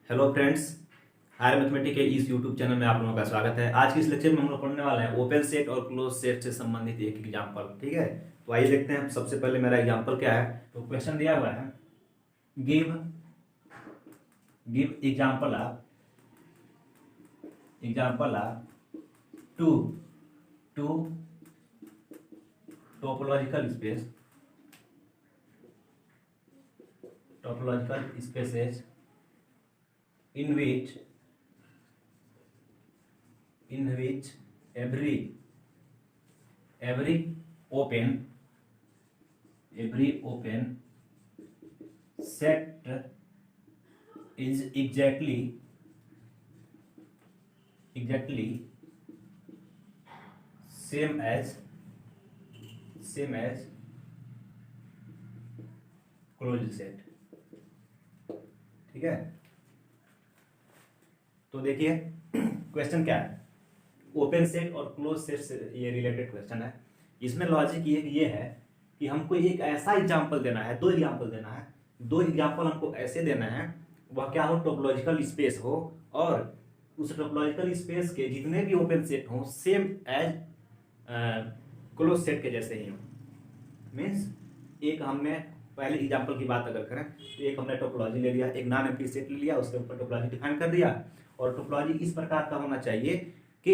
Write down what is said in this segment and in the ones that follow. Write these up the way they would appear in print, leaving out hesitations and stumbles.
Hello friends, higher mathematics के इस YouTube channel में आप लोगों का स्वागत है। आज की इस लेक्चर में हम लोग पढ़ने वाले हैं ओपन सेट और क्लोज सेट से संबंधित एक एग्जांपल। ठीक है, तो आइए देखते हैं। सबसे पहले मेरा एग्जांपल क्या है। तो क्वेश्चन दिया हुआ है, give give example of two two topological spaces in which every open set is exactly same as closed set। ठीक है, तो देखिए क्वेश्चन क्या है। ओपन सेट और क्लोज सेट से ये रिलेटेड क्वेश्चन है। इसमें लॉजिक ये है कि हमको एक ऐसा एग्जांपल देना है, दो एग्जांपल हमको ऐसे देना है, वह क्या हो, टोपोलॉजिकल स्पेस हो, और उस टोपोलॉजिकल स्पेस के जितने भी ओपन सेट हों सेम एज क्लोज सेट के जैसे ही हो। मीन्स एक हमने पहले एग्जांपल की बात अगर करें तो एक हमने टोपोलॉजी ले लिया, एक नॉन एम्प्टी सेट ले लिया, उसके ऊपर टोपोलॉजी डिफाइन कर दिया। और टोपोलॉजी इस प्रकार का होना चाहिए कि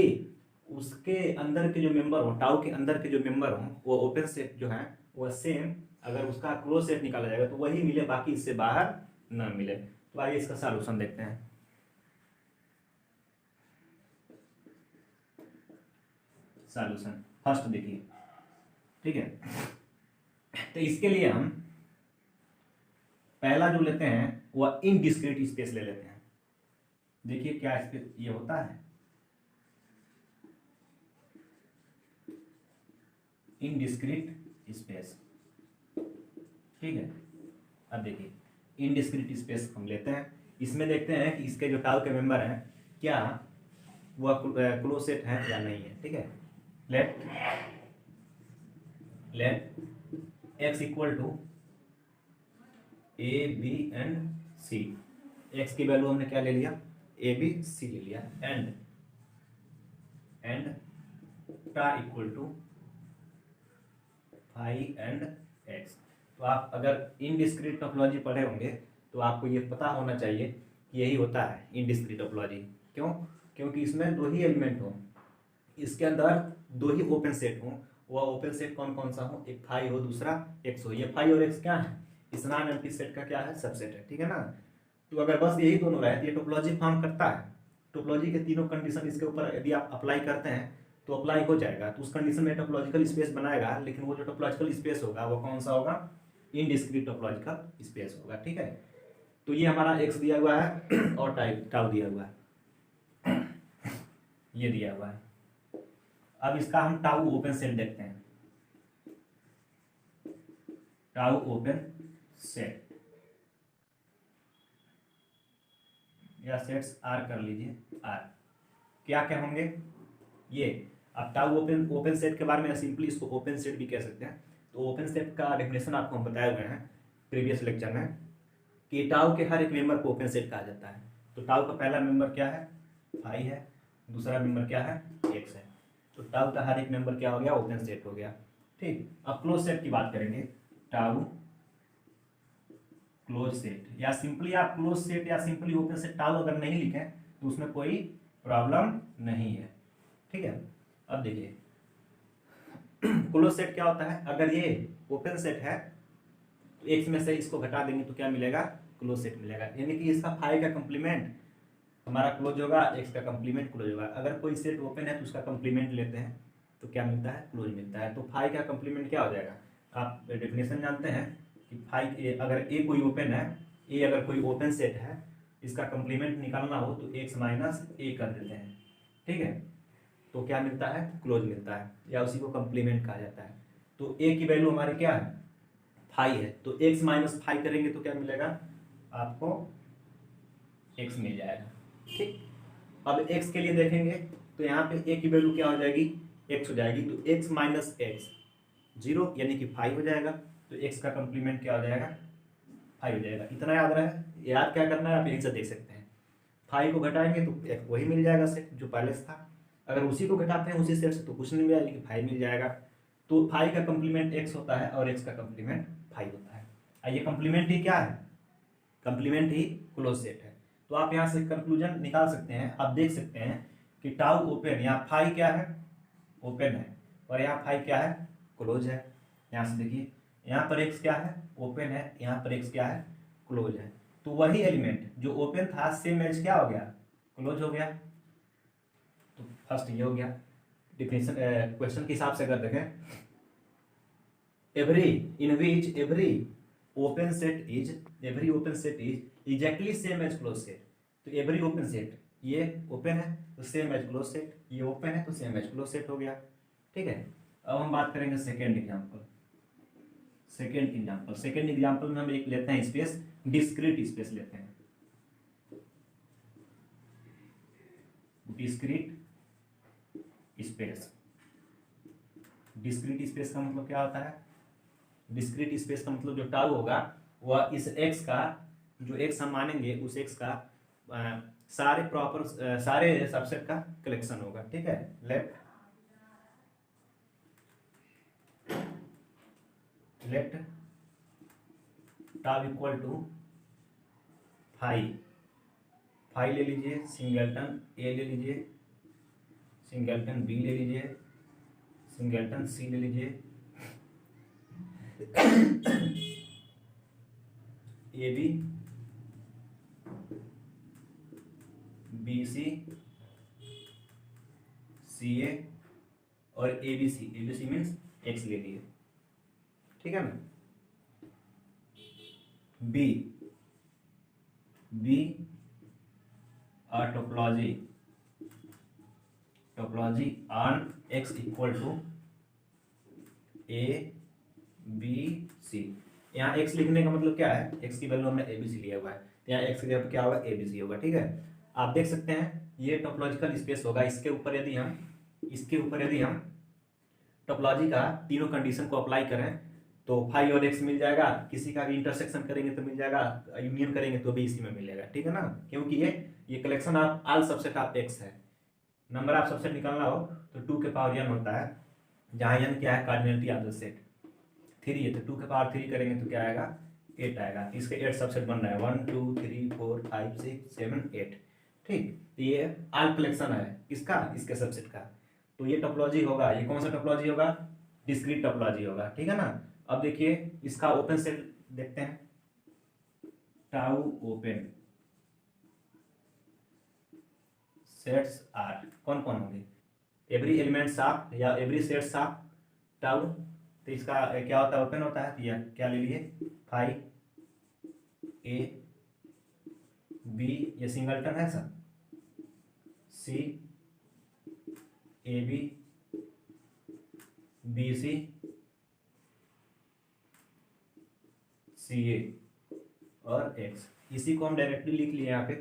उसके अंदर के जो मेंबर हो, टाउ के अंदर के जो मेंबर हो, वो ओपन सेट जो है वह सेम, अगर उसका क्लोज सेट निकाला जाएगा तो वही मिले, बाकी इससे बाहर न मिले। तो आइए इसका सॉल्यूशन देखते हैं। सॉल्यूशन फर्स्ट देखिए, ठीक है। तो इसके लिए हम पहला जो लेते हैं वह इनडिस्क्रीट स्पेस ले लेते हैं। देखिए क्या स्पेस ये होता है, इनडिस्क्रीट स्पेस। ठीक है, अब देखिए इनडिस्क्रीट स्पेस हम लेते हैं। इसमें देखते हैं कि इसके जो टाउ के मेंबर हैं क्या वह क्लोज सेट है या नहीं है। ठीक है, let x equal to A B and C. x की वैल्यू हमने क्या ले लिया, ए बी सी ले लिया, and tau equal to five and X. तो आप अगर इनडिस्क्रीट टोपोलॉजी पढ़े होंगे तो आपको ये पता होना चाहिए कि यही होता है इनडिस्क्रीट टोपोलॉजी। क्यों? क्योंकि इसमें दो ही एलिमेंट हो, इसके अंदर दो ही ओपन सेट हो। वह ओपन सेट कौन कौन सा हो, एक फाइव हो, दूसरा एक्स हो। ये फाइव और एक्स क्या है, इस नॉन एम्प्टी सेट का क्या है, सबसेट है। ठीक है ना। तो अगर बस यही दोनों रहे तो ये टोपोलॉजी फॉर्म करता है। टोपोलॉजी के तीनों कंडीशन इसके ऊपर यदि आप अप्लाई करते हैं तो अप्लाई हो जाएगा, तो उस कंडीशन में टोपोलॉजिकल स्पेस बनाएगा। लेकिन वो जो टोपोलॉजिकल स्पेस होगा वो कौन सा होगा, इनडिस्क्रीट टोपोलॉजिकल स्पेस होगा। ठीक है, तो ये हमारा एक्स दिया हुआ है और टाउ दिया हुआ है, ये दिया हुआ है। अब इसका हम टाउ ओपन सेट देखते हैं। टाउ ओपन सेट या सेट्स आर कर लीजिए, आर क्या क्या होंगे ये। अब टाउ ओपन सेट के बारे में सिंपली इसको ओपन सेट भी कह सकते हैं। तो ओपन सेट का डेफिनेशन आपको हम बताए हुए हैं प्रीवियस लेक्चर में कि टाउ के हर एक मेंबर को ओपन सेट कहा जाता है। तो टाउ का पहला मेंबर क्या है, फाइव है, दूसरा मेंबर क्या है, एक्स है। तो टाउ का हर एक मेंबर क्या हो गया, ओपन सेट हो गया। ठीक, अब क्लोज सेट की बात करेंगे। टाउ क्लोज सेट, या सिंपली आप क्लोज सेट या सिंपली ओपन सेट टाउ अगर नहीं लिखें तो उसमें कोई प्रॉब्लम नहीं है। ठीक है, अब देखिए क्लोज सेट क्या होता है। अगर ये ओपन सेट है तो एक्स में से इसको घटा देंगे तो क्या मिलेगा, क्लोज सेट मिलेगा। यानी कि इसका फाइव का कंप्लीमेंट हमारा क्लोज होगा, एक्स का कंप्लीमेंट क्लोज होगा। अगर कोई सेट ओपन है तो उसका कंप्लीमेंट लेते हैं तो क्या मिलता है, क्लोज मिलता है। तो फाइव का कंप्लीमेंट क्या हो जाएगा, आप डेफिनेशन जानते हैं कि फाइव अगर ए कोई ओपन है, ए अगर कोई ओपन सेट है, इसका कंप्लीमेंट निकालना हो तो एक्स माइनस ए कर देते हैं। ठीक है, तो क्या मिलता है, क्लोज मिलता है, या उसी को कंप्लीमेंट कहा जाता है। तो ए की वैल्यू हमारी क्या है, फाइव है, तो एक्स माइनस फाइव करेंगे तो क्या मिलेगा आपको, एक्स मिल जाएगा। ठीक, अब एक्स के लिए देखेंगे तो यहाँ पे ए की वैल्यू क्या हो जाएगी, एक्स हो जाएगी। तो एक्स माइनस एक्स जीरो यानी कि फाइव हो जाएगा। तो एक्स का कंप्लीमेंट क्या हो जाएगा, फाइव हो जाएगा। इतना याद रहे, याद क्या करना है आप यहीं से देख सकते हैं। फाइव को घटाएंगे तो एक वही मिल जाएगा सेट जो पहले से था। अगर उसी को घटाते हैं उसी सेट से तो कुछ नहीं मिलेगा, लेकिन फाइव मिल जाएगा। तो फाइव का कंप्लीमेंट एक्स होता है और एक्स का कंप्लीमेंट फाइव होता है। ये कंप्लीमेंट ही क्या है, कंप्लीमेंट ही क्लोज सेट है। तो आप यहाँ से कंक्लूजन निकाल सकते हैं, आप देख सकते हैं कि टाउ ओपन, यहाँ फाइव क्या है, ओपन है, और यहाँ फाइव क्या है, क्लोज है। यहाँ से देखिए, यहाँ पर एक्स क्या है, ओपन है, यहाँ पर एक्स क्या है, क्लोज है। तो वही एलिमेंट जो ओपन था सेम एज क्या हो गया, क्लोज हो गया। तो फर्स्ट ये हो गया डिफिनेशन। क्वेश्चन के हिसाब से अगर देखें, every in which every open set is exactly same as close set. तो एवरी ओपन सेट, ये ओपन है तो सेम एज क्लोज सेट, ये ओपन है तो सेम एज क्लोज सेट हो गया। ठीक है, अब हम बात करेंगे सेकेंड एग्जाम्पल। सेकेंड एग्जाम्पल में हम एक लेते हैं स्पेस, डिस्क्रीट स्पेस लेते हैं। डिस्क्रीट स्पेस का मतलब क्या होता है, डिस्क्रीट स्पेस का मतलब जो टाउ होगा वह इस एक्स का, जो एक्स हम मानेंगे उस एक्स का सारे सबसेट का कलेक्शन होगा। ठीक है, let tau equal to five ले लीजिए, सिंगलटन ए ले लीजिए, सिंगलटन बी ले लीजिए, सिंगलटन सी ले लीजिए, ए B, B C, C A और A B C means X ले लिए। ठीक है ना, बी और topology on X equal to A B C. यहाँ एक्स लिखने का मतलब क्या है, एक्स की वैल्यू हमने ए बी सी लिया हुआ है, तो यहाँ एक्स की जगह क्या होगा, ए बी सी होगा। ठीक है, आप देख सकते हैं ये टोपोलॉजिकल स्पेस होगा। इसके ऊपर यदि हम टोपोलॉजी का तीनों कंडीशन को अप्लाई करें तो फाइव और एक्स मिल जाएगा, किसी का भी इंटरसेक्शन करेंगे तो मिल जाएगा, यूनियन करेंगे तो भी इसी में मिलेगा। ठीक है ना, क्योंकि ये collection of all subset of x है। नंबर ऑफ सबसेट निकालना हो तो 2 के पावर n होता है, जहाँ n क्या है, कार्डिनलिटी ऑफ द सेट। 3 है तो 2 के पावर 3 करेंगे तो क्या आएगा, 8 आएगा। इसके 8 सबसेट बन रहा है, 1 2 3 4 5 6 7 8। ठीक, तो ये ऑल कलेक्शन है किसका, इसके सबसेट का। तो ये टोपोलॉजी होगा, ये कौन सा टोपोलॉजी होगा, डिस्क्रीट टोपोलॉजी होगा। ठीक है ना, अब देखिए इसका ओपन सेट देखते हैं, टाउ ओपन सेट्स आर कौन कौन होंगे, एवरी एलिमेंट्स ऑफ या एवरी सेट्स ऑफ टाउ। तो इसका क्या होता है, ओपन होता है, तो यह क्या ले लिए, फाइव ए बी, ये सिंगलटन है sir, C A B, B C, C A और एक्स। इसी को हम डायरेक्टली लिख लिए, यहाँ पे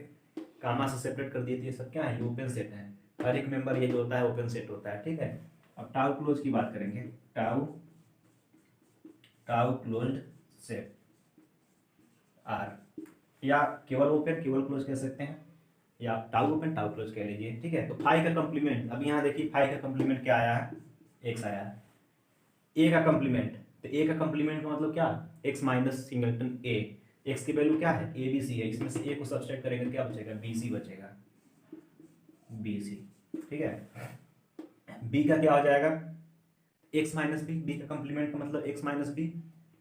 कामा से सेपरेट कर दिए। ये सब क्या है, ये ओपन सेट है, हर एक मेंबर ये जो होता है ओपन सेट होता है। ठीक है, अब टाउ क्लोज की बात करेंगे, टाउ क्लोज्ड सेट आर, या केवल ओपन केवल क्लोज कह सकते हैं, या टाउ ओपन टाउ क्लोज कह लीजिए। ठीक है, तो फाइव का कंप्लीमेंट, अब यहाँ देखिए फाइव का कंप्लीमेंट क्या आया है, एक्स आया है। ए का कंप्लीमेंट, तो ए का कंप्लीमेंट का मतलब क्या, एक्स माइनस सिंगलटन ए, एक्स की वैल्यू क्या है, ए बी सी है, इसमें से ए को सब्सट्रैक्ट करेंगे क्या बचेगा, बी सी बचेगा, बी सी। ठीक है, बी का क्या हो जाएगा, एक्स माइनस बी, बी का कंप्लीमेंट का मतलब एक्स माइनस बी,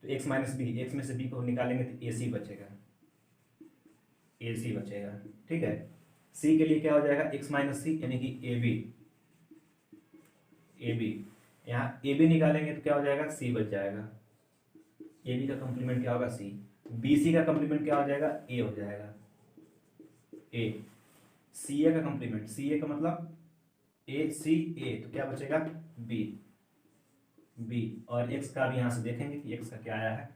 तो एक्स माइनस बी, एक्स में से बी को निकालेंगे तो ए सी बचेगा, ए सी बचेगा। ठीक है, सी के लिए क्या हो जाएगा, एक्स माइनस सी यानी कि ए बी, यहाँ ए बी निकालेंगे तो क्या हो जाएगा, सी बच जाएगा, ए बी का कंप्लीमेंट क्या होगा, सी। बी सी का कंप्लीमेंट क्या हो जाएगा, ए हो जाएगा, ए। सी ए का कंप्लीमेंट, सी ए का मतलब ए सी ए, तो क्या बचेगा, बी। और एक्स का भी यहाँ से देखेंगे कि एक्स का क्या आया है,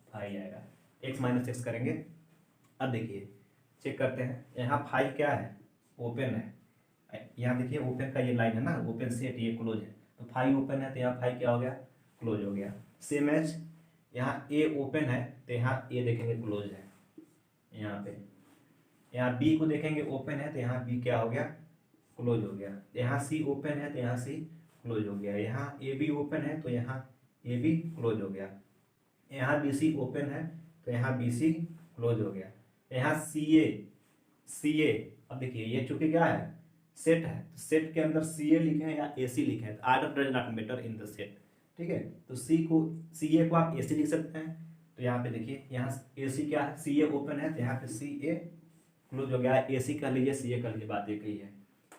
फाइव आएगा, एक्स माइनस एक्स करेंगे। अब देखिए चेक करते हैं, यहाँ फाइव क्या है, ओपन है। यहाँ देखिए ओपन का ये लाइन है ना, ओपन सेट, ये क्लोज है, तो फाइव ओपन है तो यहाँ फाइव क्या हो गया, क्लोज हो गया। सेम एज यहाँ ए ओपन है तो यहाँ ए देखेंगे क्लोज है, यहाँ पे यहाँ बी को देखेंगे ओपन है तो यहाँ बी क्या हो गया, क्लोज हो गया। यहाँ सी ओपन है तो यहाँ सी क्लोज हो गया। यहाँ ए बी ओपन है तो यहाँ ए बी क्लोज हो गया। यहाँ बी सी ओपन है तो यहाँ बी सी क्लोज हो गया। यहाँ सी ए अब देखिए ये चूंकि क्या है, सेट है, तो सेट के अंदर सी ए लिखे हैं या ए सी लिखे हैं, तो order does not matter in the set, ठीक है। तो सी ए को आप ए सी लिख सकते हैं। तो यहाँ पे देखिए, यहाँ ए सी क्या है, सी ए ओपन है तो यहाँ पे सी ए क्लोज हो गया। ए सी कर लीजिए, सी ए कर लीजिए, बात एक ही है।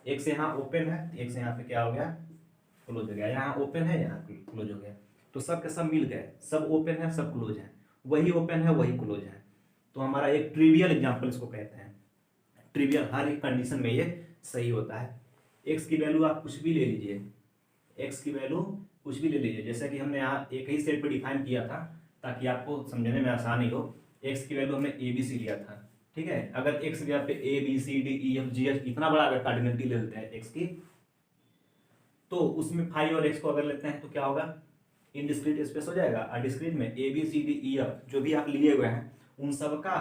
एक से यहाँ ओपन है, एक से यहाँ पे क्या हो गया, क्लोज हो गया। यहाँ ओपन है, यहाँ क्लोज हो गया। तो सब के सब मिल गए, सब ओपन है, सब क्लोज है, वही ओपन है वही क्लोज है। तो हमारा एक ट्रिवियल एग्जाम्पल इसको कहते हैं। ट्रिवियल, हर एक कंडीशन में ये सही होता है। एक्स की वैल्यू आप कुछ भी ले लीजिए, एक्स की वैल्यू कुछ भी ले लीजिए, जैसे कि हमने यहाँ एक ही सेट पे डिफाइन किया था ताकि आपको समझने में आसानी हो। एक्स की वैल्यू हमने ए बी सी लिया था, ठीक है। अगर एक्स की जगह पे A B C D E F G H इतना बड़ा अगर कार्डिनलिटी ले लेते हैं एक्स की, तो उसमें फाइव और एक्स को अगर लेते हैं तो क्या होगा, इनडिस्क्रीट स्पेस हो जाएगा। और डिस्क्रीट में A B C D E F जो भी आप लिए हुए हैं उन सब का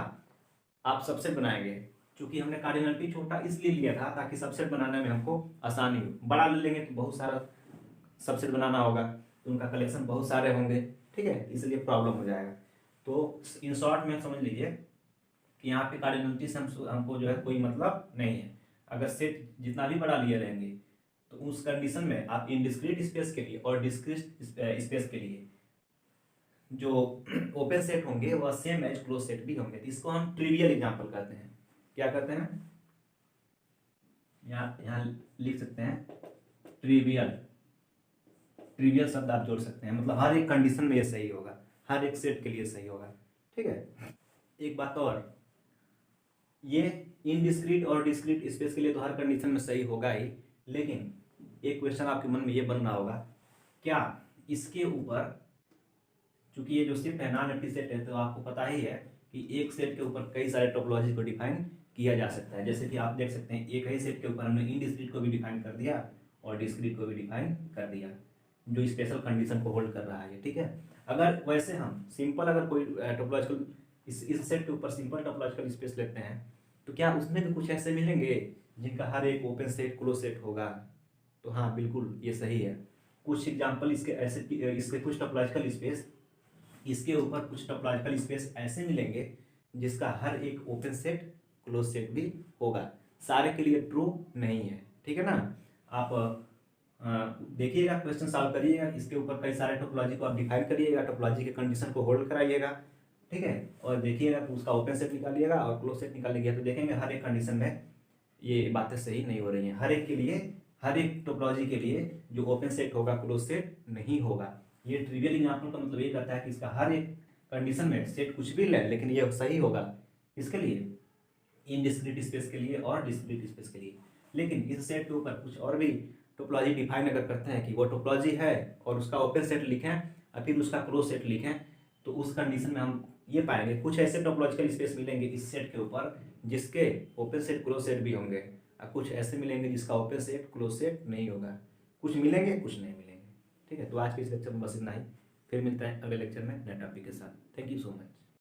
आप सबसेट बनाएंगे। क्योंकि हमने कार्डिनलिटी छोटा इसलिए लिया था ताकि सबसेट बनाने में हमको आसानी हो। बड़ा ले लेंगे तो बहुत सारा सबसेट बनाना होगा, तो उनका कलेक्शन बहुत सारे होंगे, ठीक है, इसलिए प्रॉब्लम हो जाएगा। तो इन शॉर्ट में समझ लीजिए कि यहाँ पे कार्डिनलिटी से हमको जो है कोई मतलब नहीं है। अगर सेट जितना भी बड़ा लिए रहेंगे तो उस कंडीशन में आप इनडिस्क्रीट स्पेस के लिए और डिस्क्रीट स्पेस के लिए जो ओपन सेट होंगे वह सेम एज क्लोज सेट भी होंगे। तो इसको हम ट्रिवियल एग्जांपल कहते हैं। क्या कहते हैं, यहाँ लिख सकते हैं ट्रिवियल। ट्रिवियल शब्द आप जोड़ सकते हैं, मतलब हर एक कंडीशन में ये सही होगा, हर एक सेट के लिए सही होगा, ठीक है। एक बात और, ये इनडिस्क्रीट और डिस्क्रीट स्पेस के लिए तो हर कंडीशन में सही होगा ही, लेकिन एक क्वेश्चन आपके मन में ये बन रहा होगा, क्या इसके ऊपर, चूंकि ये जो सेट है नॉन एम्प्टी सेट है, तो आपको पता ही है कि एक सेट के ऊपर कई सारे टोपोलॉजी को डिफाइन किया जा सकता है। जैसे कि आप देख सकते हैं एक ही सेट के ऊपर हमने इनडिस्क्रीट को भी डिफाइन कर दिया और डिस्क्रीट को भी डिफाइन कर दिया, जो स्पेशल कंडीशन को होल्ड कर रहा है, ठीक है। अगर वैसे हम सिंपल अगर कोई टोपोलॉजिकल इस सेट के ऊपर सिंपल टोपोलॉजिकल स्पेस लेते हैं, तो क्या उसमें भी कुछ ऐसे मिलेंगे जिनका हर एक ओपन सेट क्लोज सेट होगा? तो हाँ बिल्कुल ये सही है। कुछ एग्जांपल इसके ऐसे, इसके कुछ टोपोलॉजिकल स्पेस, इसके ऊपर कुछ टोपोलॉजिकल स्पेस ऐसे मिलेंगे जिसका हर एक ओपन सेट क्लोज सेट भी होगा। सारे के लिए ट्रू नहीं है, ठीक है ना। आप देखिएगा, क्वेश्चन सॉल्व करिएगा, इसके ऊपर कई सारे टोपोलॉजी को आप डिफाइन करिएगा, टोपोलॉजी के कंडीशन को होल्ड कराइएगा, ठीक है। और देखिएगा कि उसका ओपन सेट निकालिएगा और क्लोज सेट निकालिएगा, तो देखेंगे हर एक कंडीशन में ये बातें सही नहीं हो रही हैं। हर एक के लिए, हर एक टोपोलॉजी के लिए जो ओपन सेट होगा क्लोज सेट नहीं होगा। ये ट्रिवियल एग्जांपल का मतलब ये कहता है कि इसका हर एक कंडीशन में सेट कुछ भी ले लेकिन ये सही होगा इसके लिए, इनडिस्क्रीट स्पेस के लिए और डिस्क्रीट स्पेस के लिए। लेकिन इस सेट के ऊपर कुछ और भी टोपोलॉजी डिफाइन अगर करते हैं कि वो टोपोलॉजी है और उसका ओपन सेट लिखें और फिर उसका क्लोज सेट लिखें, तो उस कंडीशन में हम ये पाएंगे कुछ ऐसे टोपोलॉजिकल स्पेस मिलेंगे इस सेट के ऊपर जिसके ओपन सेट क्लोज सेट भी होंगे, और कुछ ऐसे मिलेंगे जिसका ओपन सेट क्लोज सेट नहीं होगा। कुछ मिलेंगे कुछ नहीं मिलेंगे, ठीक है। तो आज के इस लेक्चर में बस इतना ही, फिर मिलते हैं अगले लेक्चर में नए टॉपिक के साथ। Thank you so much.